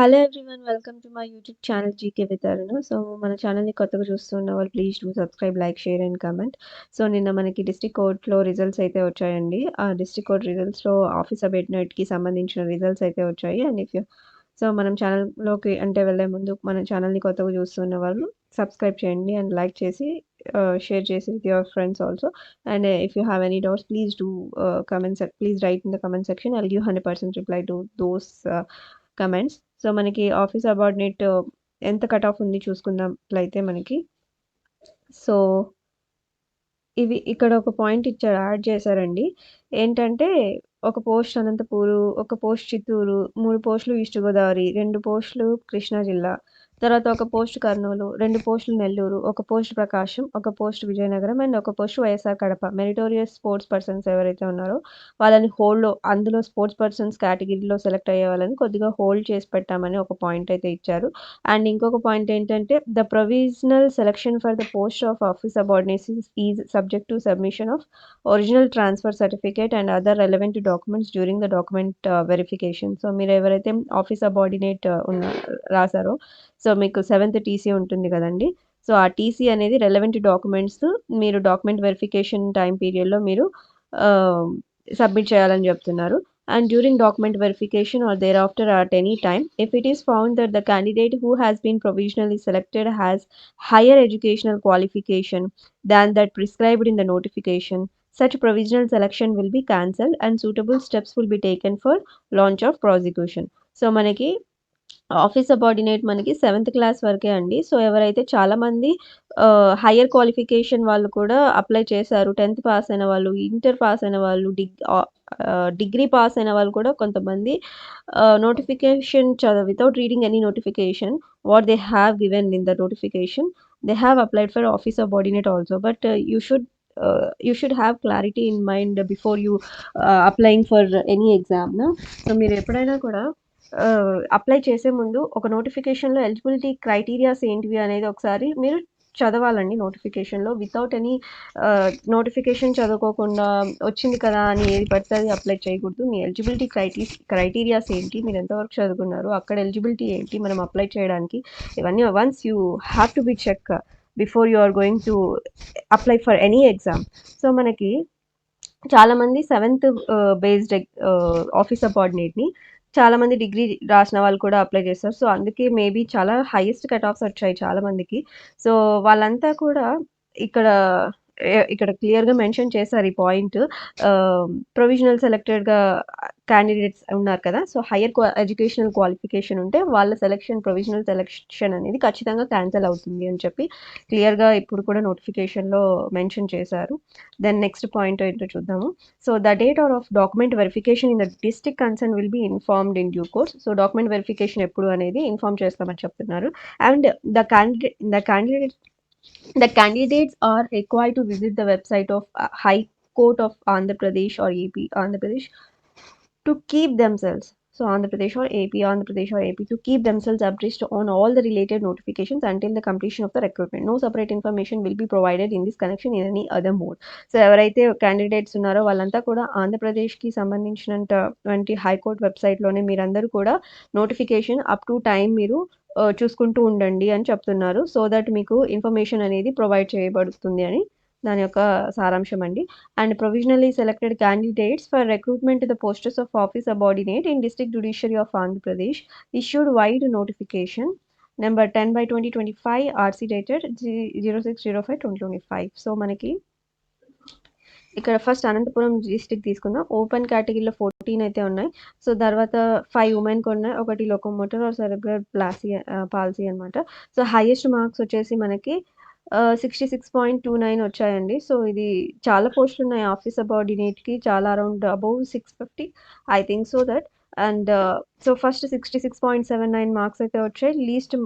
Hello everyone welcome to my YouTube channel GK with Aruna. So మన ఛానల్ని కొత్తగా చూస్తున్న వాళ్ళు please do subscribe, like, share and comment. So నిన్న మనకి డిస్ట్రిక్ట్ కోర్టులో రిజల్ట్స్ అయితే వచ్చాయండి. ఆ డిస్ట్రిక్ట్ కోర్ట్ రిజల్ట్స్లో ఆఫీస్ అబెట్నెట్కి సంబంధించిన రిజల్ట్స్ అయితే వచ్చాయి. అండ్ ఇఫ్ యూ సో మనం ఛానల్లోకి అంటే వెళ్ళే ముందు మన ఛానల్ని కొత్తగా చూస్తున్న వాళ్ళు సబ్స్క్రైబ్ చేయండి అండ్ లైక్ చేసి షేర్ చేసి with your friends also. And if you have any doubts please do please right in the comment section. I'll give 100% reply to those comments. So మనకి ఆఫీస్ అబార్డినేట్ ఎంత కట్ ఆఫ్ ఉంది చూసుకున్నట్లయితే మనకి so ఇవి ఇక్కడ ఒక పాయింట్ ఇచ్చారు, యాడ్ చేశారండి. ఏంటంటే ఒక పోస్ట్ అనంతపూరు, ఒక పోస్ట్ చిత్తూరు, 3 పోస్టులు ఈస్ట్ గోదావరి, 2 పోస్టులు కృష్ణా జిల్లా, తర్వాత ఒక పోస్ట్ కర్నూలు, 2 పోస్టులు నెల్లూరు, ఒక పోస్ట్ ప్రకాశం, ఒక పోస్ట్ విజయనగరం అండ్ ఒక post YSR Kadapa. Meritorious sports persons ఎవరైతే ఉన్నారో వాళ్ళని హోల్డ్లో, అందులో స్పోర్ట్స్ పర్సన్స్ కేటగిరీలో సెలెక్ట్ అయ్యే వాళ్ళని కొద్దిగా హోల్డ్ చేసి పెట్టామని ఒక పాయింట్ అయితే ఇచ్చారు. అండ్ ఇంకొక పాయింట్ ఏంటంటే the provisional selection for the post of office subordinates is subject to submission of original transfer certificate and other relevant documents during the document verification. So మీరు ఎవరైతే ఆఫీస్ సబార్డినేట్ రాసారో సో మీకు 7th TC ఉంటుంది కదండి. So ఆ TC అనేది relevant documents మీరు document verification time పీరియడ్లో మీరు సబ్మిట్ చేయాలని చెప్తున్నారు. And during document verification or thereafter at any time, if it is found that the candidate who has been provisionally selected has higher educational qualification than that prescribed in the notification, such provisional selection will be cancelled and suitable steps will be taken for launch of prosecution. So మనకి office subordinate మనకి 7th class వరకే అండి. So ఎవరైతే చాలామంది higher qualification వాళ్ళు కూడా apply చేశారు. 10th pass అయిన వాళ్ళు, ఇంటర్ పాస్ అయిన వాళ్ళు, డిగ్రీ పాస్ అయిన వాళ్ళు కూడా కొంతమంది notification without reading any notification what they have given in the notification, they have applied for office subordinate also. But you should have clarity in mind before you applying for any exam. So మీరు ఎప్పుడైనా కూడా apply చేసే ముందు ఒక నోటిఫికేషన్లో eligibility criterias ఏంటివి అనేది ఒకసారి మీరు చదవాలండి. నోటిఫికేషన్లో వితౌట్ ఎనీ నోటిఫికేషన్ చదువుకోకుండా వచ్చింది కదా అని ఏది పడితే అది అప్లై చేయకూడదు. మీ ఎలిజిబిలిటీ క్రైటీరియాస్ ఏంటి, మీరు ఎంతవరకు చదువుకున్నారు, అక్కడ ఎలిజిబిలిటీ ఏంటి మనం అప్లై చేయడానికి, ఇవన్నీ once you have to be check before you are going to apply for any exam. So మనకి చాలామంది 7th బేస్డ్ ఆఫీస్ సబార్డినేట్ని చాలామంది డిగ్రీ రాసిన వాళ్ళు కూడా అప్లై చేస్తారు. సో అందుకే మేబీ చాలా హైయెస్ట్ కట్ ఆఫ్స్ వచ్చాయి చాలామందికి. సో వాళ్ళంతా కూడా ఇక్కడ క్లియర్గా మెన్షన్ చేశారు ఈ పాయింట్. ప్రొవిజనల్ సెలెక్టెడ్గా క్యాండిడేట్స్ ఉన్నారు కదా, సో హయ్యర్ ఎడ్యుకేషనల్ క్వాలిఫికేషన్ ఉంటే వాళ్ళ ప్రొవిజనల్ సెలెక్షన్ అనేది ఖచ్చితంగా క్యాన్సిల్ అవుతుంది అని చెప్పి క్లియర్గా ఇప్పుడు కూడా నోటిఫికేషన్లో మెన్షన్ చేశారు. దెన్ నెక్స్ట్ పాయింట్ ఏంటో చూద్దాము. So the date of document verification in the district concern will be informed in due course. So document verification ఎప్పుడు అనేది ఇన్ఫార్మ్ చేస్తామని చెప్తున్నారు. And the candidates are required to visit the website of High Court of Andhra Pradesh or Andhra Pradesh to keep themselves. So Andhra Pradesh or AP to keep themselves abreast on all the related notifications until the completion of the recruitment. No separate information will be provided in this connection in any other mode. So ఎవరైతే candidates ఉన్నారో వాళ్ళంతా కూడా ఆంధ్రప్రదేశ్కి సంబంధించినటువంటి high court వెబ్సైట్లోనే మీరందరూ కూడా notification up to time మీరు చూసుకుంటూ ఉండండి అని చెప్తున్నారు. సో దట్ మీకు ఇన్ఫర్మేషన్ అనేది ప్రొవైడ్ చేయబడుతుంది అని దాని యొక్క సారాంశం అండి. And provisionally selected candidates for recruitment the posts of office subordinate in district judiciary of Andhra Pradesh issued wide notification number 10/2025 RC dated 06/05/2025. So మనకి ఇక్కడ ఫస్ట్ అనంతపురం డిస్ట్రిక్ట్ తీసుకుందాం. ఓపెన్ కేటగిరీలో 14 అయితే ఉన్నాయి. సో తర్వాత 5 ఉమెన్కి ఉన్నాయి, ఒకటి లోకోమోటర్ ఆర్ సెరెబ్రల్ పాలసీ అనమాట. సో హైయెస్ట్ మార్క్స్ వచ్చేసి మనకి 66.29 వచ్చాయండి. సో ఇది చాలా పోస్టులు ఉన్నాయి ఆఫీస్ సబార్డినేట్కి, చాలా around above 650 I think so that. And so first 66.79 marks అయితే వచ్చాయి. లీస్ట్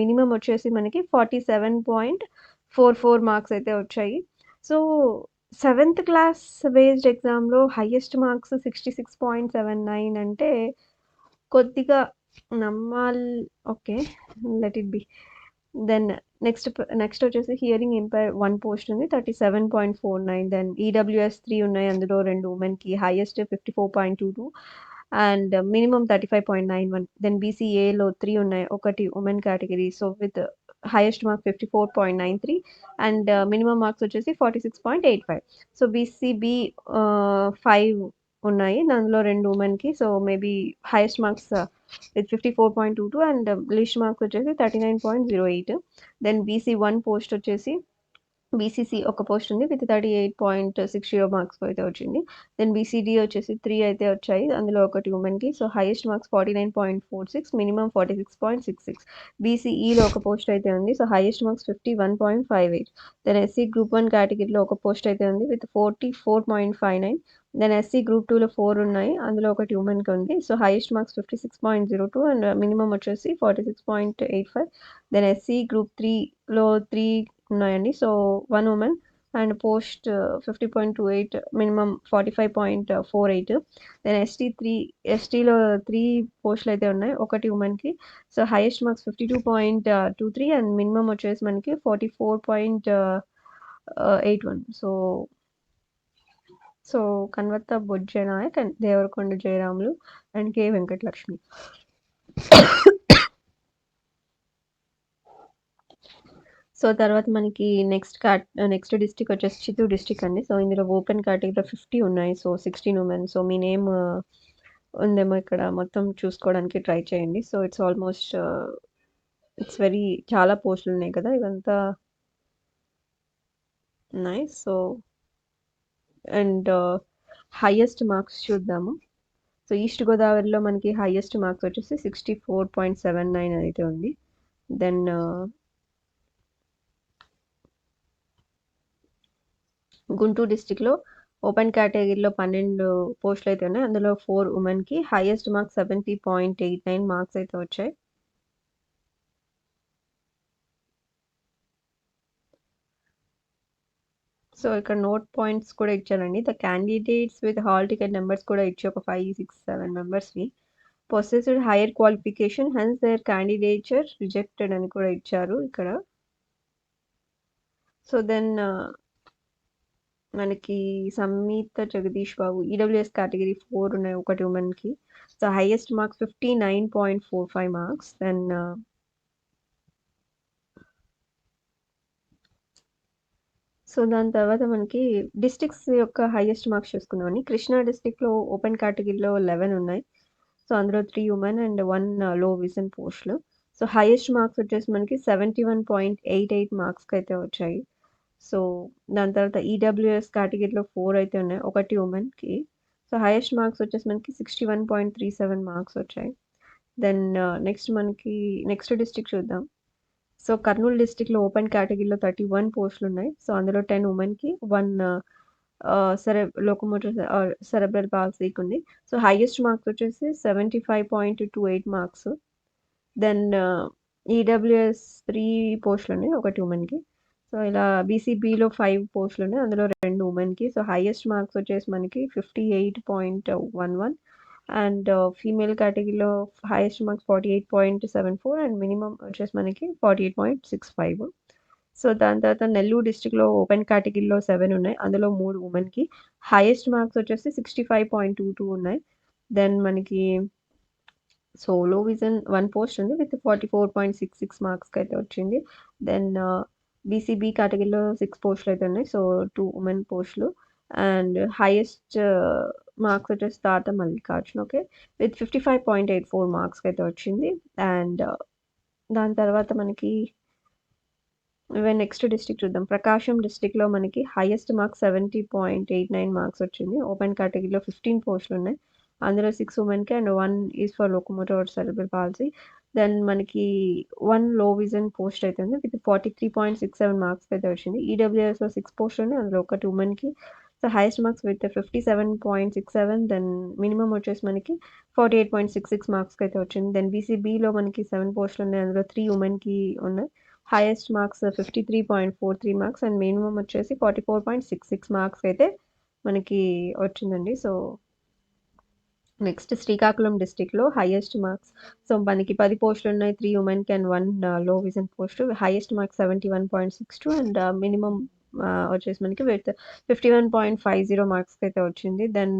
మినిమం వచ్చేసి మనకి 47.44 మార్క్స్ అయితే వచ్చాయి. సో 7th క్లాస్ బేస్డ్ ఎగ్జామ్లో హైయెస్ట్ మార్క్స్ 66.79 అంటే కొద్దిగా నమ్మాలి. Okay, let it be. Then next వచ్చేసి హియరింగ్ ఇంపైర్ 1 పోస్ట్ ఉంది, 37.49. దెన్ ఈడబ్ల్యూఎస్ 3 ఉన్నాయి, అందులో 2 ఉమెన్కి, హైయెస్ట్ 54.22. And minimum 35.91. దెన్ బీసీఏలో 3 ఉన్నాయి, ఒకటి women category. So with highest mark 54.93 and minimum marks వచ్చేసి 46.85. సో బీసీబీ 5 ఉన్నాయి, దానిలో 2 ఉమెన్కి. So maybe highest marks with 54.22 and least marks వచ్చేసి 39.08. దెన్ బీసీ1 పోస్ట్ వచ్చేసి బీసీసీ ఒక పోస్ట్ ఉంది విత్ 38.60 మార్క్స్ అయితే వచ్చింది. దెన్ బీసీడీ వచ్చేసి 3 అయితే వచ్చాయి, అందులో ఒకటి ఉమెన్కి. So highest marks 49.46, minimum 46.66. బీసీఈలో ఒక పోస్ట్ అయితే ఉంది, so highest marks 51.58. Then SC group 1 కేటగిరీలో ఒక పోస్ట్ అయితే ఉంది విత్ 44.59. దెన్ ఎస్సీ గ్రూప్ 2లో 4 ఉన్నాయి, అందులో ఒకటి ఉమెన్కి ఉంది. So highest marks 56.02 and minimum వచ్చేసి 46.85. దెన్ ఎస్సీ గ్రూప్ 3లో 3 ఉన్నాయండి, so 1 women and post 50.28, minimum 45.48. Then ఎస్టీలో 3 పోస్టులు అయితే ఉన్నాయి, ఒకటి ఉమెన్కి. So highest marks 52.23 and minimum వచ్చేసి మనకి 44.81. సో కన్వర్త Bojja Nayak and Devarakonda Jayaramulu and K Venkatalakshmi. So తర్వాత మనకి నెక్స్ట్ డిస్ట్రిక్ట్ వచ్చేసి చిత్తూరు డిస్ట్రిక్ట్ అండి. సో ఇందులో ఓపెన్ కేటగిరీలో 50 ఉన్నాయి, సో 16 ఉమెన్. సో మీ నేమ్ ఉందేమో ఇక్కడ మొత్తం చూసుకోవడానికి ట్రై చేయండి. So it's almost it's very చాలా పోస్టులు ఉన్నాయి కదా, ఇవంతా ఉన్నాయి. సో అండ్ హైయెస్ట్ మార్క్స్ చూద్దాము. సో ఈస్ట్ గోదావరిలో మనకి హైయెస్ట్ మార్క్స్ వచ్చేసి 64.79 అయితే ఉంది. దెన్ గుంటూరు డిస్టిక్లో ఓపెన్ కేటగిరీలో 12 పోస్టులు అయితే ఉన్నాయి, అందులో 4 ఉమెన్కి. హైయెస్ట్ మార్క్స్ 70.89 మార్క్స్ అయితే వచ్చాయి. సో ఇక్కడ నోట్ పాయింట్స్ కూడా ఇచ్చారండి. The candidates with hall ticket numbers కూడా ఇచ్చి ఒక 5, 6, 7 మెంబర్స్వి possessed higher qualification hence their candidature rejected అని కూడా ఇచ్చారు ఇక్కడ. సో దెన్ మనకి సంగీత జగదీష్ బాబు ఈడబ్ల్యూఎస్ కేటగిరీ 4 ఉన్నాయి, ఒకటి ఉమెన్కి. So highest marks 59.45 marks. Then so దాని తర్వాత మనకి డిస్ట్రిక్ట్స్ యొక్క హైయెస్ట్ మార్క్స్ చూసుకుందామని. కృష్ణా డిస్ట్రిక్ట్లో ఓపెన్ కేటగిరీలో 11 ఉన్నాయి, సో అందులో 3 ఉమెన్ అండ్ 1 లో విజన్ పోస్టులు. సో హైయెస్ట్ మార్క్స్ వచ్చేసి మనకి 71.88 మార్క్స్కి అయితే వచ్చాయి. సో దాని తర్వాత ఈడబ్ల్యూఎస్ కేటగిరీలో 4 అయితే ఉన్నాయి, ఒకటి ఉమెన్కి. సో హైయెస్ట్ మార్క్స్ వచ్చేసి మనకి 61.37 మార్క్స్ వచ్చాయి. దెన్ నెక్స్ట్ డిస్ట్రిక్ట్ చూద్దాం. సో కర్నూలు డిస్ట్రిక్ట్లో ఓపెన్ కేటగిరీలో 31 పోస్టులు ఉన్నాయి, సో అందులో 10 ఉమెన్కి, 1 లోకోమోటర్ సెరెబ్రల్ పాల్సీకి ఉంది. సో హైయెస్ట్ మార్క్స్ వచ్చేసి 75.28 మార్క్స్. దెన్ ఈడబ్ల్యూఎస్ 3 పోస్టులు ఉన్నాయి, ఒకటి ఉమెన్కి. సో ఇలా బీసీబీలో 5 పోస్టులు ఉన్నాయి, అందులో 2 ఉమెన్కి. సో హైయెస్ట్ మార్క్స్ వచ్చేసి మనకి 58.11 అండ్ ఫీమేల్ కేటగిరీలో హైయెస్ట్ మార్క్స్ 48.74 అండ్ మినిమం వచ్చేసి మనకి 48.65. సో దాని తర్వాత నెల్లూరు డిస్ట్రిక్ట్లో ఓపెన్ కేటగిరీలో 7 ఉన్నాయి, అందులో 3 ఉమెన్కి. హైయెస్ట్ మార్క్స్ వచ్చేసి 65.22 ఉన్నాయి. దెన్ మనకి లో విజన్ 1 పోస్ట్ ఉంది విత్ 44.66 మార్క్స్కి అయితే వచ్చింది. దెన్ బీసీబీ కేటగిరీలో 6 పోస్టులు అయితే ఉన్నాయి, సో 2 ఉమెన్ పోస్టులు. అండ్ హైయెస్ట్ మార్క్స్ వచ్చేసి తాత మల్లికార్జున్, ఓకే, విత్ 55.84 మార్క్స్కి అయితే వచ్చింది. అండ్ దాని తర్వాత మనకి నెక్స్ట్ డిస్ట్రిక్ట్ చూద్దాం. ప్రకాశం డిస్ట్రిక్ట్లో మనకి హైయెస్ట్ మార్క్స్ 70.89 మార్క్స్ వచ్చింది. ఓపెన్ కేటగిరీలో 15 పోస్టులు ఉన్నాయి, అందులో 6 ఉమెన్కి and 1 is for locomotor cerebral palsy. Then మనకి 1 లో విజన్ పోస్ట్ అయితే ఉంది విత్ 43.67 మార్క్స్ అయితే వచ్చింది. ఈడబ్ల్యూఎస్లో 6 పోస్టులు ఉన్నాయి, అందులో ఒకటి ఉమెన్కి. So highest marks with 57.67. Then minimum వచ్చేసి మనకి 48.66 మార్క్స్కి అయితే వచ్చింది. దెన్ బీసీబీలో మనకి 7 పోస్టులు ఉన్నాయి, అందులో 3 ఉమెన్కి ఉన్నాయి. Highest marks 53.43 marks and minimum వచ్చేసి 44.66 మార్క్స్ అయితే మనకి వచ్చిందండి. సో నెక్స్ట్ శ్రీకాకుళం డిస్ట్రిక్ట్లో హైయెస్ట్ మార్క్స్, సో మనకి 10 పోస్టులు ఉన్నాయి, 3 ఉమెన్కి అండ్ 1 లో vision post. Highest marks 71.62 and minimum వచ్చేసి మనకి విత్ 51.50 మార్క్స్కి అయితే వచ్చింది. దెన్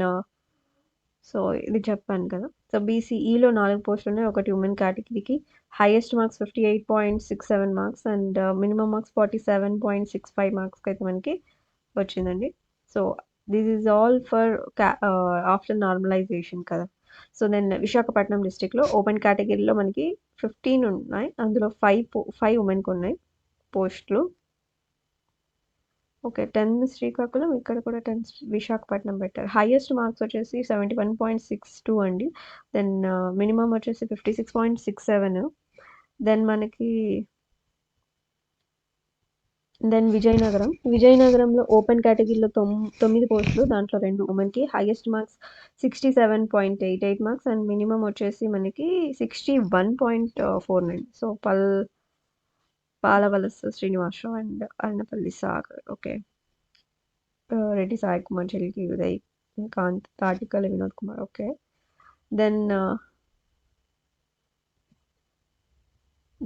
సో ఇది చెప్పాను కదా. సో బీసీఈలో 4 పోస్టులు ఉన్నాయి. ఒకటి ఉమెన్ కేటగిరీకి highest marks 58.67 marks and minimum marks 47.65 మార్క్స్కి అయితే మనకి వచ్చిందండి. So this is all for after normalisation కదా. సో దెన్ విశాఖపట్నం డిస్టిక్లో ఓపెన్ కేటగిరీలో మనకి 15 ఉన్నాయి. అందులో 5 ఉమెన్కి ఉన్నాయి పోస్టులు. ఓకే 10 శ్రీకాకుళం, ఇక్కడ కూడా 10 విశాఖపట్నం పెట్టారు. హైయెస్ట్ మార్క్స్ వచ్చేసి 71.62 అండి. దెన్ మినిమం వచ్చేసి 56.67. దెన్ మనకి విజయనగరంలో ఓపెన్ కేటగిరీలో 9 పోస్టులు, దాంట్లో 2 ఉమెన్కి. Highest marks 67.88 marks and minimum వచ్చేసి మనకి 61.49. So Palavalasa Srinivasarao and Annapalli Sagar. Okay Reddy Sai Kumar, Chelki Uday, Kanth, Tatikala Vinod Kumar. Okay then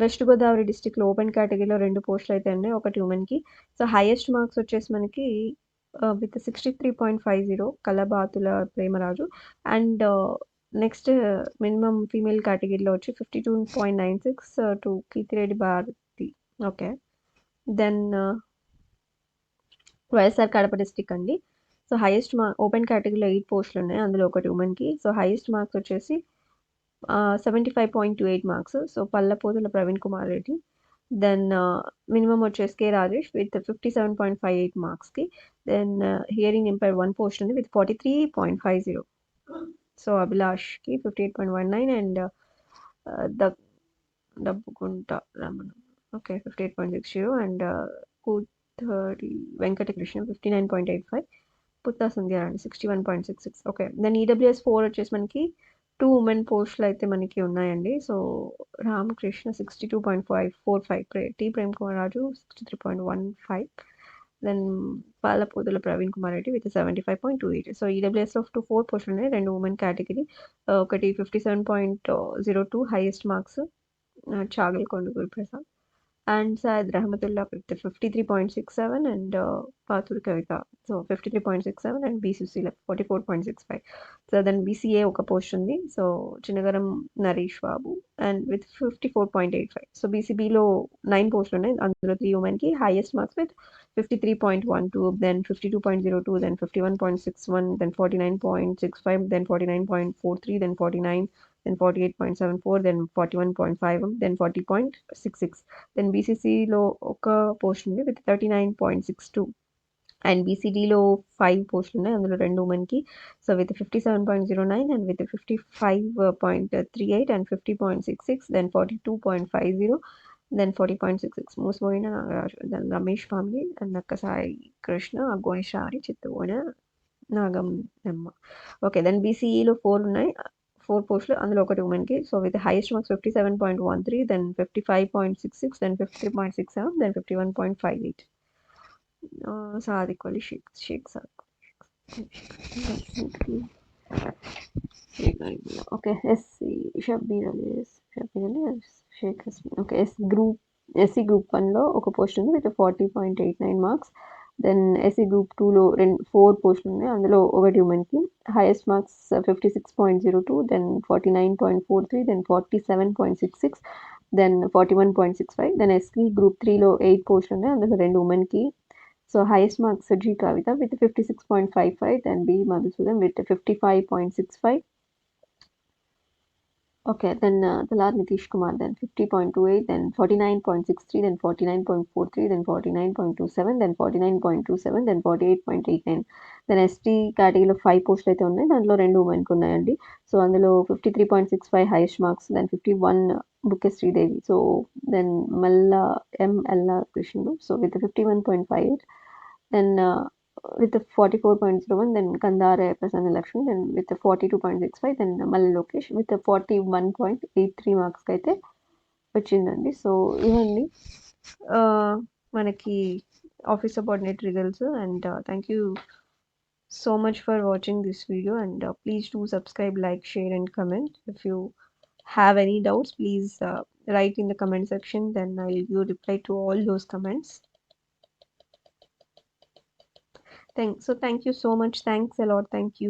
west Godavari డిస్టిక్లో ఓపెన్ కేటగిరీలో 2 పోస్టులు అయితే ఉన్నాయి, ఒకటి ఉమెన్కి. సో హైయెస్ట్ మార్క్స్ వచ్చేసి మనకి with 63.50 Kalabathula Premaraju and next minimum female కేటగిరీలో వచ్చి 52.96 to Keerthireddy Bharathi. Okay then YSR Kadapa district అండి. సో హైయెస్ట్ ఓపెన్ కేటగిరీలో 8 పోస్టులు ఉన్నాయి, అందులో ఒకటి ఉమెన్కి. సో హైయెస్ట్ మార్క్స్ వచ్చేసి 75.28 marks. So Pallapothula Praveen Kumar Reddy. Then minimum వచ్చేసి కే రాజేష్ విత్ 57.58 మార్క్స్కి. దెన్ హియరింగ్ ఇంపైర్ 1 పోస్ట్ ఉంది విత్ 43.50. సో అభిలాష్కి 58.19 and Dabbugunta Ramana okay 58.60 and Koothadi Venkatakrishna 59.85. Putta Sandhyarani 61.66. Okay then EWS 4 వచ్చేసి మనకి 2 ఉమెన్ పోస్టులు అయితే మనకి ఉన్నాయండి. So Ramakrishna 62.45, T Prem Kumar Raju 63.15, then Palapothula Praveen Kumar Reddy with 75.28. So ఈడబ్ల్యూఎస్లో 4 పోస్టులు ఉన్నాయి, 2 ఉమెన్ కేటగిరీ. ఒకటి 57.02 highest marks Chagal Konda Guruprasad and Sayad Rahamatullah with 53.67 and Pathuri Kavitha so 53.67 and బీసీసీలో 44.65. సో దెన్ బీసీఏ ఒక పోస్ట్ ఉంది, so Chinnagaram Naresh Babu and with 54.85. So బీసీబీలో 9 పోస్టులు ఉన్నాయి, అందులో 3 ఉమెన్కి. Highest marks with 53.12, then 52.02, then 51.61, then 49.65, then 49.43, then 49, then 48.74, then 41.5, then 40.66. Then బీసీసీలో ఒక పోస్ట్ ఉంది విత్ 39.62 అండ్ బీసీడీలో 5 పోస్టులు ఉన్నాయి, అందులో 2 ఉమెన్కి. So with 57.09 and with 55.38 and 50.66, then 42.50, then 40.66. మూసిపోయిన Nagaraju, then Ramesh family and Nakka Sai Krishna, Aggoni Sravani, చిత్తగోన నాగం నెమ్మ. ఓకే దెన్ బీసీఈలో 4 ఉన్నాయి, 4 పోస్టులు, అందులో ఒకటి ఉమెన్కి. So with highest marks 57.13, then 55.66, then 53.67, then 51.58. Sadiq Ali Shaik Sadiq. Okay SC Shabbir Ali Shaik Hashmi. Okay SC group 1లో ఒక పోస్ట్ ఉంది with 40.89 marks. Then SC group 2లో 4 పోస్టులు ఉన్నాయి, అందులో ఒకటి ఉమెన్కి. Highest marks 56.02, then 49.43, then 47.66, then 41.65. Then SC group 3లో 8 పోస్టులు ఉన్నాయి, అందులో 2 ఉమెన్కి. So highest marks G Kavitha with 56.55, then B Madhusudan with 55.65. Okay then Talar Nitish Kumar then 50.28, then 49.63, then 49.43, then 49.27, then 49.27, then 48.89. Then ST కేటగిరీలో 5 పోస్టులు అయితే ఉన్నాయి, దాంట్లో 2 ఉమెన్కి ఉన్నాయండి. సో అందులో 53.65 highest marks, then 51 Bukke Sridevi, so then Malla Yella Krishnudu so with 51.58, then with 44.01, then Kandare Prasanna Lakshmi, then with 42.65, then Malla Lokesh with 41.83 marks అయితే వచ్చిందండి. సో ఇవన్నీ మనకి office subordinate results and thank you so much for watching this video and please do subscribe, like, share and comment. If you have any doubts, please write in the comment section, then I'll give reply to all those comments. Thank you so much. Thanks a lot. Thank you.